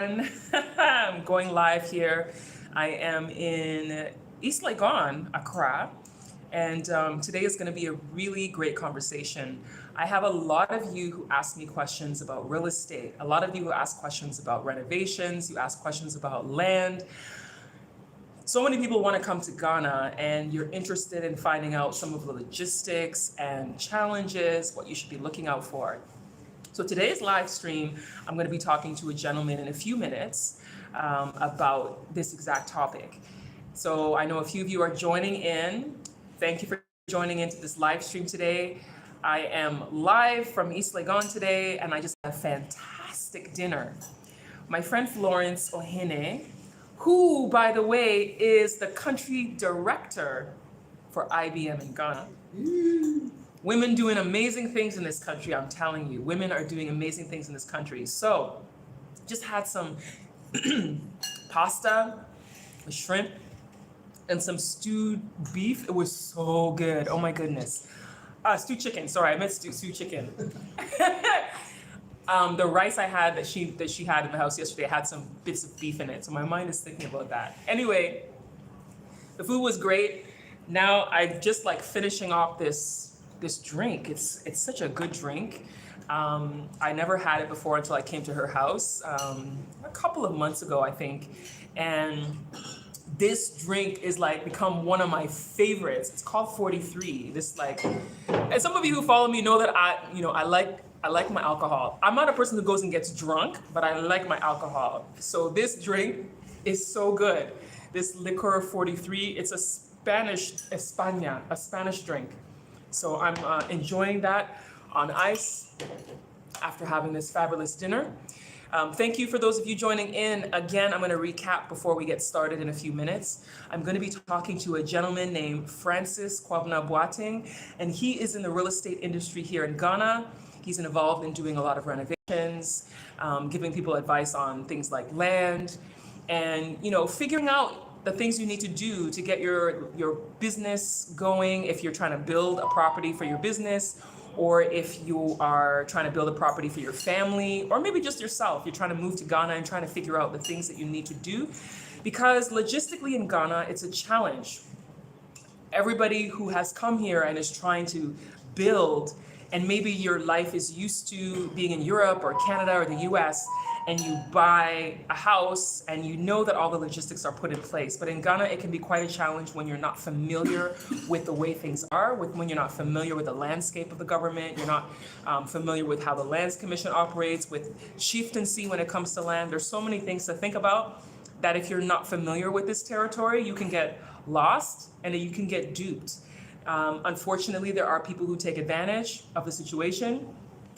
I'm going live here. I am in East Legon, Accra, and today is going to be a really great conversation. I have a lot of you who ask me questions about real estate, a lot of you who ask questions about renovations, you ask questions about land. So many people want to come to Ghana, and you're interested in finding out some of the logistics and challenges, what you should be looking out for. So today's live stream, I'm going to be talking to a gentleman in a few minutes about this exact topic. So I know a few of you are joining in. Thank you for joining into this live stream today. I am live from East Legon today, and I just had a fantastic dinner. My friend Florence Ohene, who, by the way, is the country director for IBM in Ghana. Women doing amazing things in this country, I'm telling you. Women are doing amazing things in this country. So, just had some pasta, with shrimp, and some stewed beef. It was so good. Oh my goodness. Stewed chicken. Sorry, I meant stewed chicken. The rice I had that she had in the house yesterday had some bits of beef in it. So my mind is thinking about that. Anyway, the food was great. Now I'm just like finishing off this drink. It's such a good drink. I never had it before until I came to her house a couple of months ago, I think. And this drink is like become one of my favorites. It's called 43. And some of you who follow me know that I like my alcohol. I'm not a person who goes and gets drunk, but I like my alcohol. So this drink is so good. This liquor 43, it's a Spanish drink. So I'm enjoying that on ice after having this fabulous dinner. Thank you for those of you joining in. Again, I'm going to recap before we get started in a few minutes. I'm going to be talking to a gentleman named Frances Kwabena Boateng, and he is in the real estate industry here in Ghana. He's involved in doing a lot of renovations, giving people advice on things like land, and figuring out the things you need to do to get your business going if you're trying to build a property for your business, or if you are trying to build a property for your family, or maybe just yourself. You're trying to move to Ghana and trying to figure out the things that you need to do. Because logistically in Ghana, it's a challenge. Everybody who has come here and is trying to build, and maybe your life is used to being in Europe or Canada or the US, and you buy a house and you know that all the logistics are put in place. But in Ghana, it can be quite a challenge when you're not familiar with the way things are, when you're not familiar with the landscape of the government, you're not familiar with how the Lands Commission operates, with chieftaincy when it comes to land. There's so many things to think about that if you're not familiar with this territory, you can get lost and you can get duped. Unfortunately, there are people who take advantage of the situation,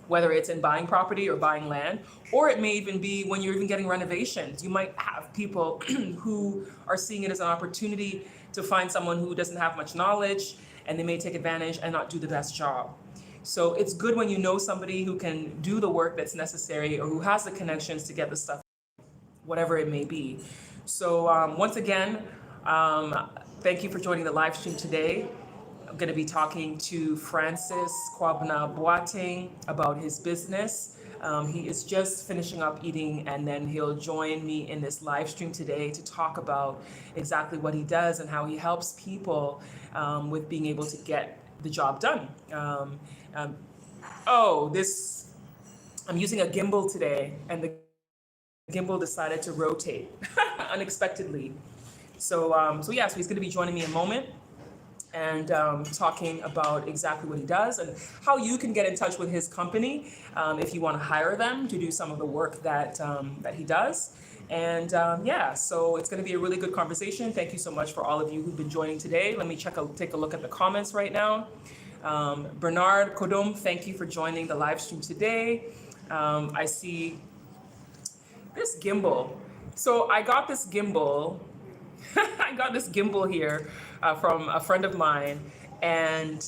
whether it's in buying property or buying land, or it may even be when you're even getting renovations. You might have people who are seeing it as an opportunity to find someone who doesn't have much knowledge, and they may take advantage and not do the best job. So it's good when you know somebody who can do the work that's necessary or who has the connections to get the stuff, whatever it may be. So once again, thank you for joining the live stream today. I'm going to be talking to Frances Kwabena Boateng about his business. He is just finishing up eating, and then he'll join me in this live stream today to talk about exactly what he does and how he helps people with being able to get the job done. I'm using a gimbal today, and the gimbal decided to rotate unexpectedly. So he's going to be joining me in a moment and talking about exactly what he does and how you can get in touch with his company if you want to hire them to do some of the work that he does. And so it's going to be a really good conversation. Thank you so much for all of you who've been joining today. Let me take a look at the comments right now. Bernard Kodum, thank you for joining the live stream today. I see this gimbal. So I got this gimbal. I got this gimbal here from a friend of mine, and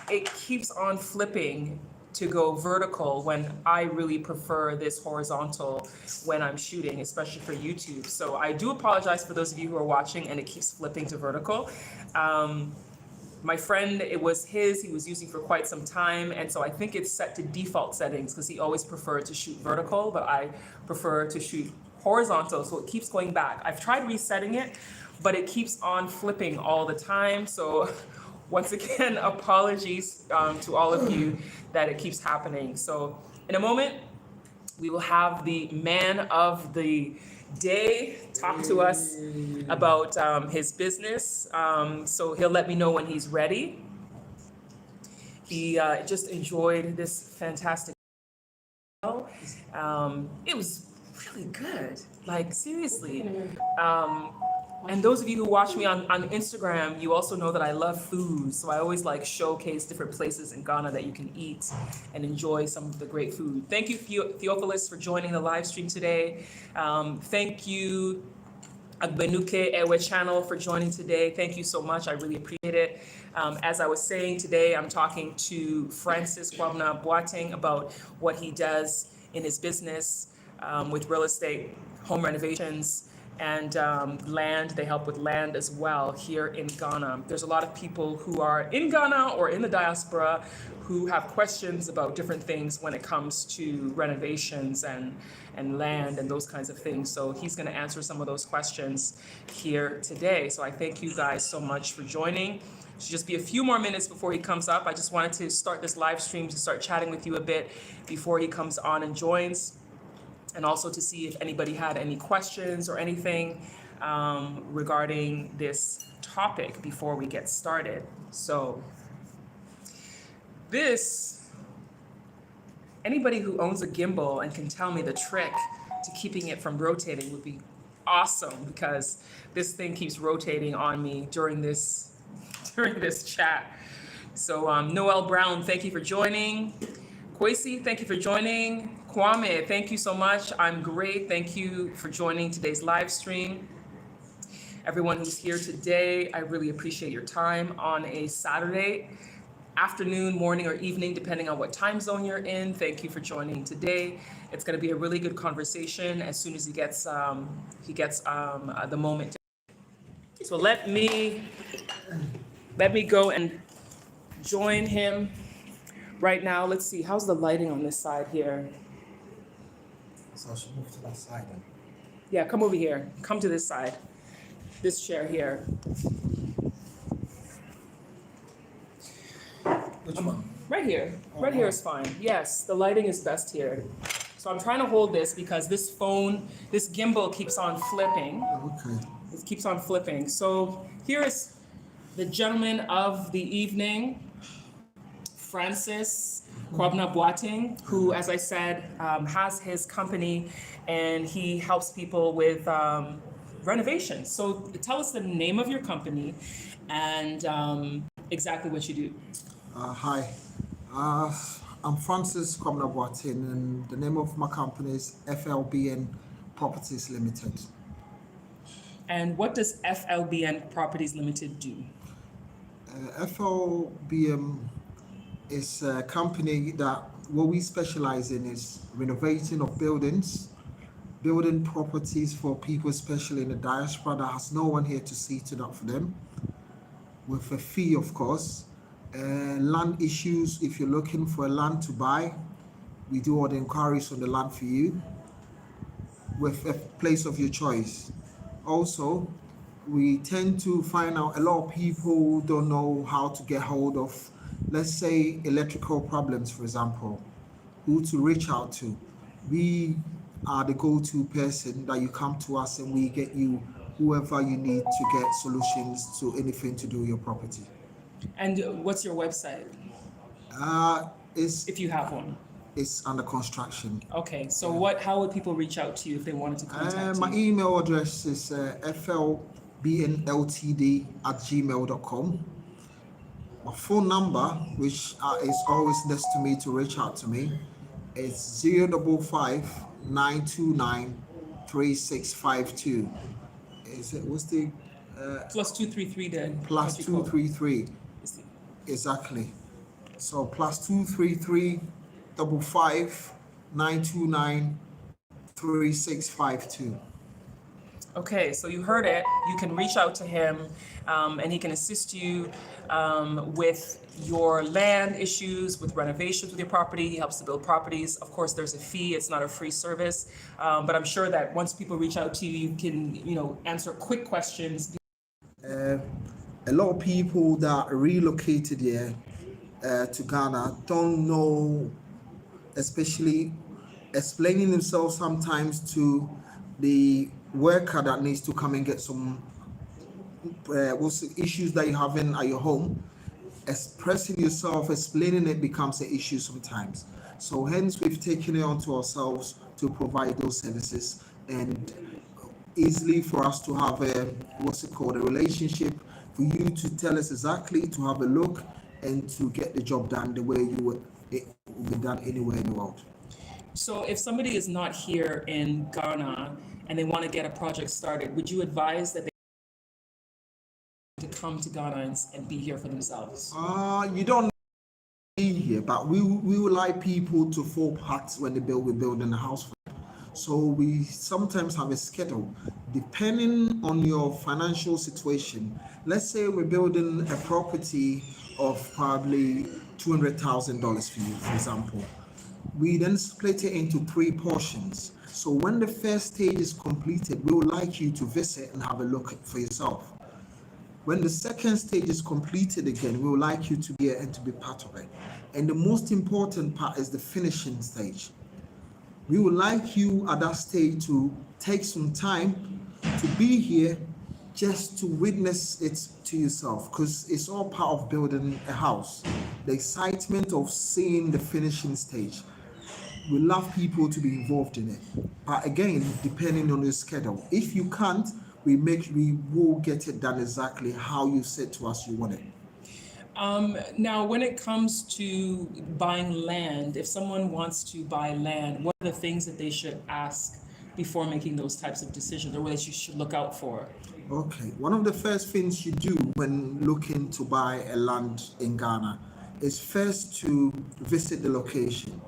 it keeps on flipping to go vertical when I really prefer this horizontal when I'm shooting, especially for YouTube. So I do apologize for those of you who are watching and it keeps flipping to vertical. My friend, it was his, he was using for quite some time. And so I think it's set to default settings because he always preferred to shoot vertical, but I prefer to shoot horizontal. So it keeps going back. I've tried resetting it, but it keeps on flipping all the time. So once again, apologies to all of you that it keeps happening. So in a moment, we will have the man of the day talk to us about his business. So he'll let me know when he's ready. He just enjoyed this fantastic show. It was really good, like seriously. And those of you who watch me on Instagram, you also know that I love food. So I always like showcase different places in Ghana that you can eat and enjoy some of the great food. Thank you, Theophilus, for joining the live stream today. Thank you, Agbenuke Ewe channel, for joining today. Thank you so much. I really appreciate it. As I was saying today, I'm talking to Frances Kwabena Boateng about what he does in his business with real estate, home renovations, and land. They help with land as well here in Ghana. There's a lot of people who are in Ghana or in the diaspora who have questions about different things when it comes to renovations and land and those kinds of things. So he's going to answer some of those questions here today. So I thank you guys so much for joining. It should just be a few more minutes before he comes up. I just wanted to start this live stream to start chatting with you a bit before he comes on and joins, and also to see if anybody had any questions or anything regarding this topic before we get started. So anybody who owns a gimbal and can tell me the trick to keeping it from rotating would be awesome, because this thing keeps rotating on me during this chat. So Noel Brown, thank you for joining. Kwesi, thank you for joining. Kwame, thank you so much. I'm great. Thank you for joining today's live stream. Everyone who's here today, I really appreciate your time on a Saturday afternoon, morning, or evening, depending on what time zone you're in. Thank you for joining today. It's going to be a really good conversation as soon as he gets the moment. So let me go and join him right now. Let's see, how's the lighting on this side here? So I should move to that side then. Yeah, come over here. Come to this side. This chair here. Which one? Right here. Oh, Right here wow. is fine. Yes, the lighting is best here. So I'm trying to hold this because this gimbal keeps on flipping. Okay. It keeps on flipping. So here is the gentleman of the evening, Frances Kwabena Boateng, who, as I said, has his company and he helps people with renovations. So tell us the name of your company and exactly what you do. Hi. I'm Frances Kwabena Boateng, and the name of my company is FLBN Properties Limited. And what does FLBN Properties Limited do? FLBN is a company that what we specialize in is renovating of buildings, building properties for people, especially in the diaspora that has no one here to see it up for them, with a fee, of course. Land issues, if you're looking for a land to buy, we do all the inquiries on the land for you with a place of your choice. Also, we tend to find out a lot of people don't know how to get hold of, let's say, electrical problems, for example, who to reach out to. We are the go-to person that you come to us and we get you whoever you need to get solutions to anything to do with your property. And what's your website? If you have one. It's under construction. Okay, so how would people reach out to you if they wanted to contact you? My email address is flbnltd@gmail.com. My phone number, which is always next to me to reach out to me, is 055-929-3652. What's the plus 233 then. plus 233? Exactly. So plus 233-55-929-3652. Okay, so you heard it. You can reach out to him, and he can assist you with your land issues, with renovations with your property. He helps to build properties. Of course, there's a fee. It's not a free service, but I'm sure that once people reach out to you, you can, answer quick questions. A lot of people that relocated here to Ghana don't know, especially explaining themselves sometimes to the worker that needs to come and get some what's the issues that you're having at your home. Expressing yourself, explaining it becomes an issue sometimes. So hence we've taken it onto ourselves to provide those services, and easily for us to have a relationship, for you to tell us exactly, to have a look, and to get the job done the way it would be done anywhere in the world. So if somebody is not here in Ghana and they want to get a project started, would you advise that they to come to Ghana and be here for themselves? You don't be here, but we would like people to fall part when we're building a house for them. So we sometimes have a schedule depending on your financial situation. Let's say we're building a property of probably $200,000 for you, for example. We then split it into 3 portions. So when the first stage is completed, we would like you to visit and have a look for yourself. When the second stage is completed again, we would like you to be here and to be part of it. And the most important part is the finishing stage. We would like you at that stage to take some time to be here just to witness it to yourself, because it's all part of building a house. The excitement of seeing the finishing stage. We love people to be involved in it. But again, depending on your schedule. If you can't, we will get it done exactly how you said to us you want it. Now, when it comes to buying land, if someone wants to buy land, what are the things that they should ask before making those types of decisions, or what you should look out for? Okay, one of the first things you do when looking to buy a land in Ghana is first to visit the location.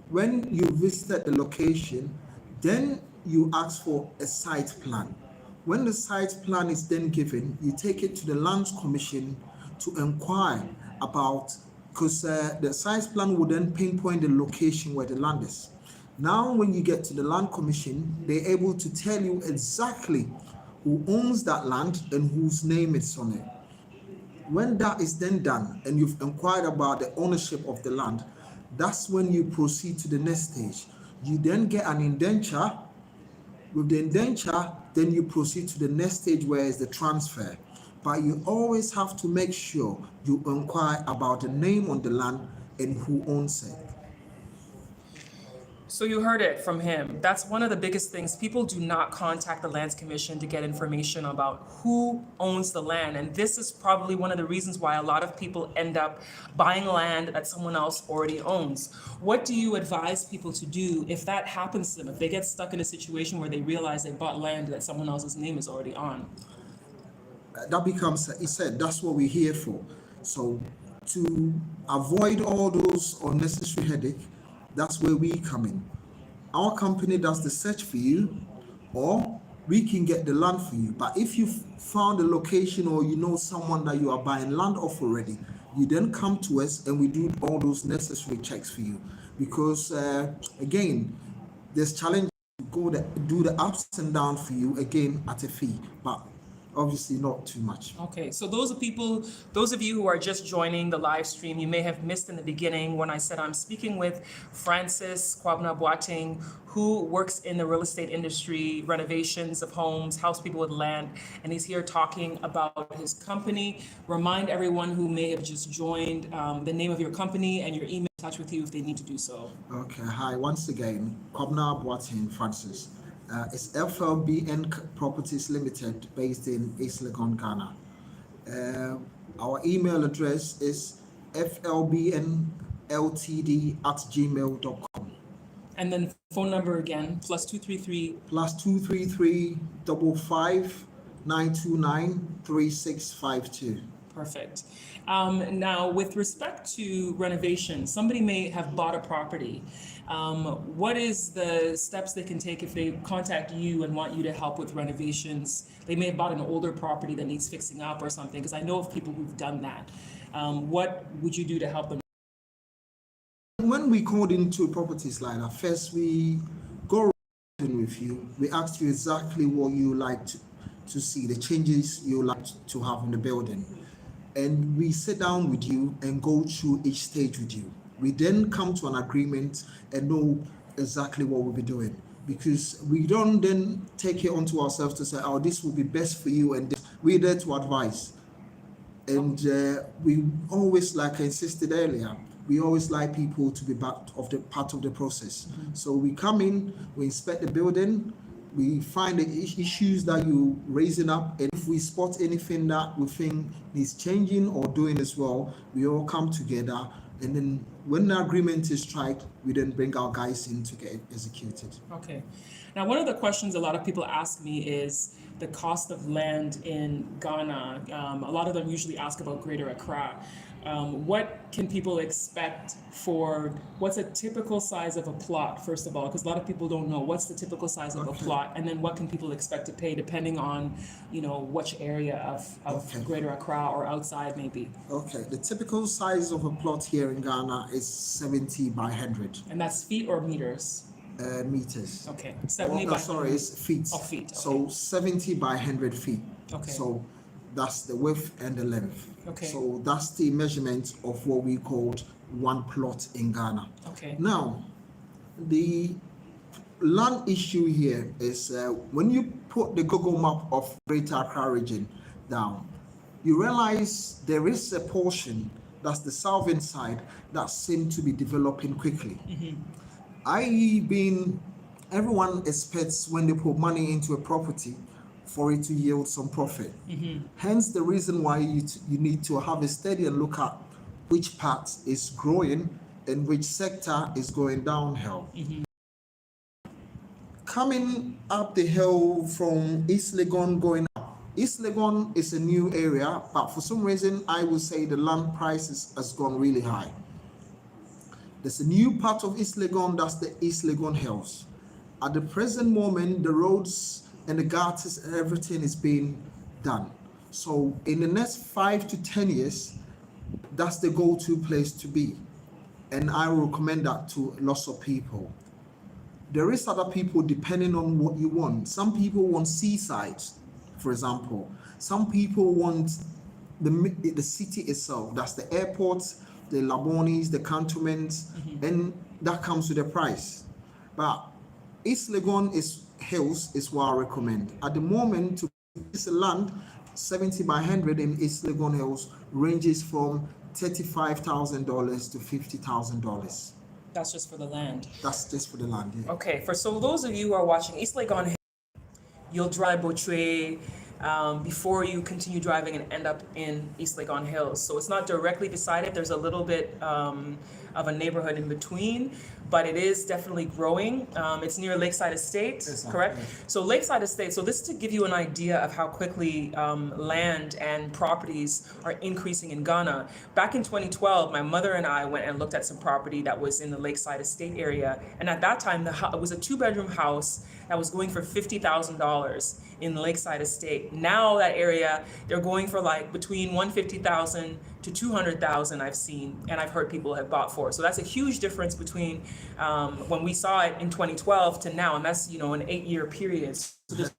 When you visit the location, then you ask for a site plan. When the site plan is then given, you take it to the Lands Commission to inquire about, because the site plan will then pinpoint the location where the land is. Now, when you get to the Land Commission, they're able to tell you exactly who owns that land and whose name it's on it. When that is then done and you've inquired about the ownership of the land, that's when you proceed to the next stage. You then get an indenture. With the indenture, then you proceed to the next stage, where is the transfer. But you always have to make sure you inquire about the name on the land and who owns it. So you heard it from him. That's one of the biggest things. People do not contact the Lands Commission to get information about who owns the land. And this is probably one of the reasons why a lot of people end up buying land that someone else already owns. What do you advise people to do if that happens to them, if they get stuck in a situation where they realize they bought land that someone else's name is already on? That becomes, he said, that's what we're here for. So to avoid all those unnecessary headache, that's where we come in. Our company does the search for you, or we can get the land for you. But if you've found a location, or you know someone that you are buying land off already, you then come to us and we do all those necessary checks for you. Because again, there's challenge to do the ups and downs for you again at a fee, but obviously not too much. Okay, so those of you who are just joining the live stream, you may have missed in the beginning when I said I'm speaking with Frances Kwabena Boateng, who works in the real estate industry, renovations of homes, house people with land, and he's here talking about his company. Remind everyone who may have just joined the name of your company and your email, in touch with you if they need to do so. Okay, hi, once again, Kwabena Boateng Francis. It's FLBN Properties Limited, based in East Legon, Ghana. Our email address is flbnltd@gmail.com. And then phone number again, +233. +233 55 929 3652. Perfect. Now, with respect to renovation, somebody may have bought a property What is the steps they can take if they contact you and want you to help with renovations? They may have bought an older property that needs fixing up or something, because I know of people who've done that. What would you do to help them? When we called into properties like that, first we go around with you. We asked you exactly what you like to see, the changes you like to have in the building. And we sit down with you and go through each stage with you. We then come to an agreement and know exactly what we'll be doing, because we don't then take it onto ourselves to say, oh, this will be best for you, and this. We're there to advise. And we always, like I insisted earlier, we always like people to be part of the process. So we come in, we inspect the building, we find the issues that you're raising up, and if we spot anything that we think needs changing or doing as well, we all come together, and then when the agreement is struck, we then bring our guys in to get it executed. Okay. Now, one of the questions a lot of people ask me is the cost of land in Ghana. A lot of them usually ask about Greater Accra. What can people expect for, what's a typical size of a plot, first of all? Because a lot of people don't know what's the typical size of a plot, and then what can people expect to pay depending on, which area of Greater Accra or outside maybe. Okay, the typical size of a plot here in Ghana is 70 by 100. And that's feet or meters? Meters. Okay, 70 by 100. It's feet. Oh, feet. Okay. So 70 by 100 feet. Okay. So that's the width and the length. Okay. So that's the measurement of what we called one plot in Ghana. Okay. Now, the land issue here is when you put the Google map of Greater Accra region down, you realize there is a portion, that's the southern side, that seems to be developing quickly. Everyone expects when they put money into a property for it to yield some profit. Hence the reason why you need to have a study and look at which part is growing and which sector is going downhill. Coming up the hill from East Legon going up. East Legon is a new area, but for some reason I would say the land prices has gone really high. There's a new part of East Legon, that's the East Legon Hills. At the present moment, the roads and the gutters and everything is being done. So in the next 5 to 10 years, that's the go-to place to be. And I will recommend that to lots of people. There is other people depending on what you want. Some people want seaside, for example. Some people want the city itself, that's the airport, the Labonis, the cantonments, and that comes with a price. But East Legon Hills is what I recommend. At the moment, to purchase land, 70 by 100 in East Legon Hills ranges from $35,000 to $50,000. That's just for the land. That's just for the land, yeah. Okay, so those of you who are watching East Legon Hills, you'll drive Botwe before you continue driving and end up in East Legon Hills. So it's not directly beside it. There's a little bit of a neighborhood in between, but it is definitely growing. It's near Lakeside Estate, correct? Yeah. So Lakeside Estate, so this is to give you an idea of how quickly land and properties are increasing in Ghana. Back in 2012, my mother and I went and looked at some property that was in the Lakeside Estate area. And at that time, it was a 2-bedroom house that was going for $50,000 in Lakeside Estate. Now that area, they're going for like between $150,000 to $200,000 I've seen, and I've heard people have bought for. So that's a huge difference between when we saw it in 2012 to now, and that's, an 8-year period. So there's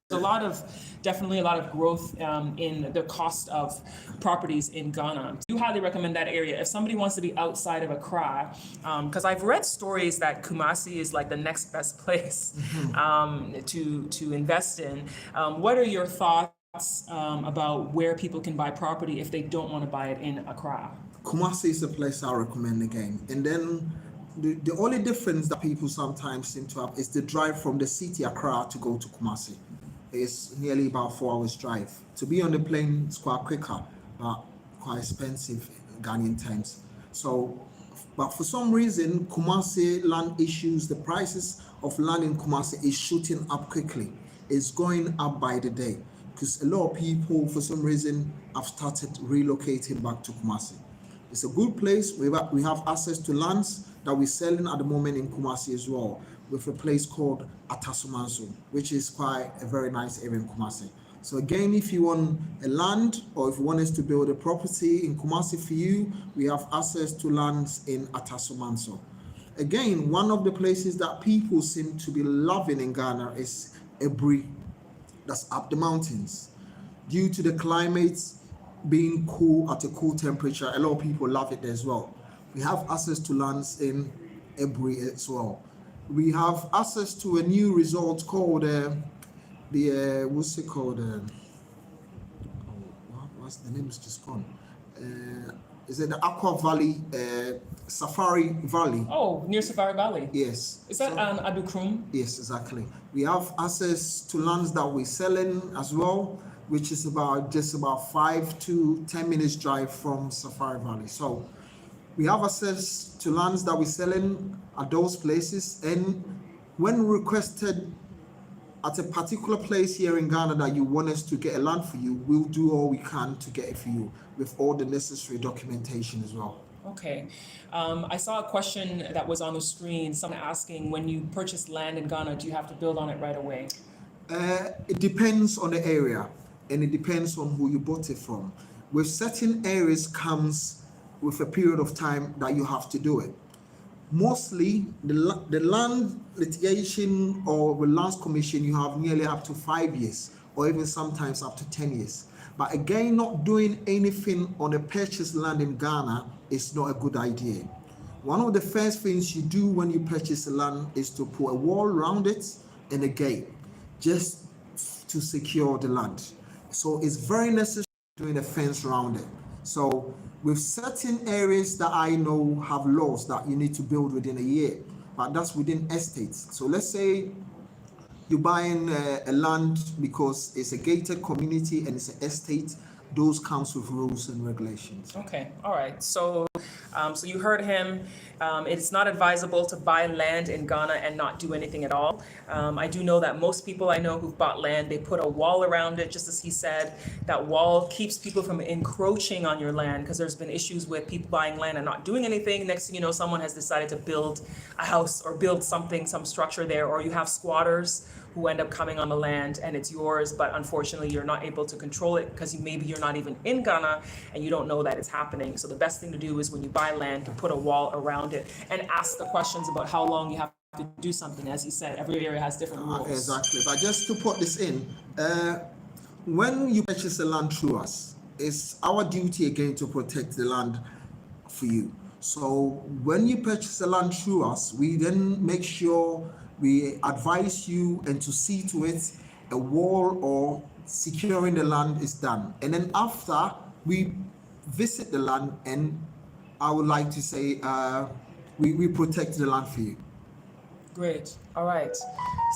definitely a lot of growth in the cost of properties in Ghana. I do highly recommend that area. If somebody wants to be outside of Accra, because I've read stories that Kumasi is like the next best place to invest in. What are your thoughts about where people can buy property if they don't want to buy it in Accra? Kumasi is a place I recommend again. And then the only difference that people sometimes seem to have is the drive from the city Accra to go to Kumasi. It's nearly about 4 hours drive. To be on the plane is quite quicker, but quite expensive Ghanaian times. So, but for some reason, Kumasi land issues, the prices of land in Kumasi is shooting up quickly. It's going up by the day because a lot of people, for some reason, have started relocating back to Kumasi. It's a good place. We have access to lands, that we're selling at the moment in Kumasi as well, with a place called Atasumanso, which is quite a very nice area in Kumasi. So again, if you want a land or if you want us to build a property in Kumasi for you, we have access to lands in Atasumanso. Again, one of the places that people seem to be loving in Ghana is Ebri, that's up the mountains. Due to the climate being cool at a cool temperature, a lot of people love it as well. We have access to lands in Ebri as well. We have access to a new resort called what's it called? What's the name is just gone? Is it the Aqua Valley, Safari Valley? Oh, near Safari Valley. Yes. Is that on Adukrum? Yes, exactly. We have access to lands that we're selling as well, which is just about 5 to 10 minutes drive from Safari Valley. So we have access to lands that we're selling at those places, and when requested at a particular place here in Ghana that you want us to get a land for you, we'll do all we can to get it for you with all the necessary documentation as well. Okay. I saw a question that was on the screen, someone asking, when you purchase land in Ghana, do you have to build on it right away? It depends on the area, and it depends on who you bought it from. With certain areas comes with a period of time that you have to do it. Mostly, the land litigation or the lands commission, you have nearly up to 5 years, or even sometimes up to 10 years. But again, not doing anything on a purchased land in Ghana is not a good idea. One of the first things you do when you purchase a land is to put a wall around it and a gate, just to secure the land. So it's very necessary doing a fence around it. So with certain areas that I know have laws that you need to build within a year, but that's within estates. So let's say you're buying a land because it's a gated community and it's an estate, those comes with rules and regulations. Okay, all right. So you heard him. It's not advisable to buy land in Ghana and not do anything at all. I do know that most people I know who've bought land, they put a wall around it, just as he said. That wall keeps people from encroaching on your land, because there's been issues with people buying land and not doing anything. Next thing you know, someone has decided to build a house or build something, some structure there, or you have squatters who end up coming on the land and it's yours, but unfortunately you're not able to control it because maybe you're not even in Ghana and you don't know that it's happening. So the best thing to do is when you buy land to put a wall around it and ask the questions about how long you have to do something. As he said, every area has different rules. Exactly, but just to put this in, when you purchase the land through us, it's our duty again to protect the land for you. So when you purchase the land through us, we then make sure we advise you and to see to it a wall or securing the land is done. And then after we visit the land, and I would like to say we protect the land for you. Great. All right.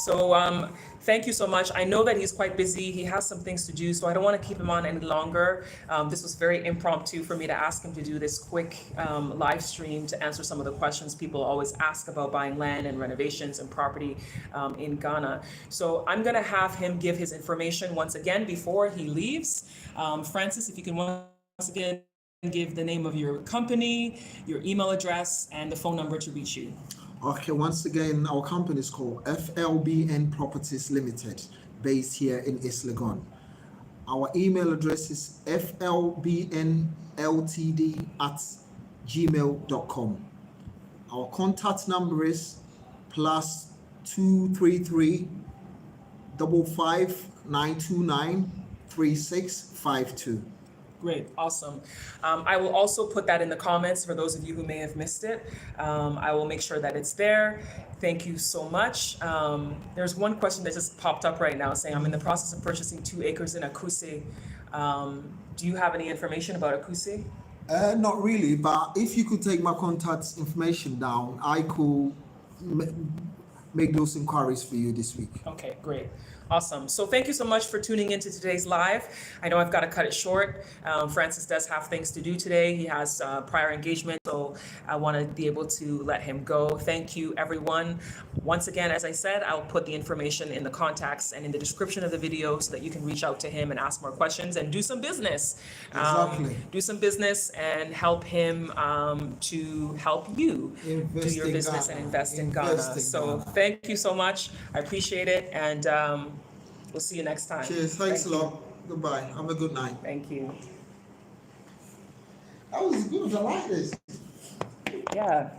So thank you so much. I know that he's quite busy. He has some things to do, so I don't want to keep him on any longer. This was very impromptu for me to ask him to do this quick live stream to answer some of the questions people always ask about buying land and renovations and property in Ghana. So I'm going to have him give his information once again before he leaves. Francis, if you can once again give the name of your company, your email address, and the phone number to reach you. Okay, once again, our company is called FLBN Properties Limited, based here in East Legon. Our email address is flbnltd@gmail.com. Our contact number is +233 55 929 3652. Great, awesome. I will also put that in the comments for those of you who may have missed it. I will make sure that it's there. Thank you so much. There's one question that just popped up right now saying, I'm in the process of purchasing 2 acres in Akuse. Do you have any information about Akuse? Not really, but if you could take my contact information down, I could make those inquiries for you this week. Okay, great. Awesome. So thank you so much for tuning into today's live. I know I've got to cut it short. Francis does have things to do today. He has prior engagement, so I want to be able to let him go. Thank you, everyone. Once again, as I said, I'll put the information in the contacts and in the description of the video so that you can reach out to him and ask more questions and do some business. Exactly. Do some business and help him to help you Invest do your in business Ghana. and invest in Invest Ghana. in So Ghana. thank you so much. I appreciate it, and we'll see you next time. Cheers. Thanks Thank a you. lot. Goodbye. Have a good night. Thank you. That was good. I like this. Yeah.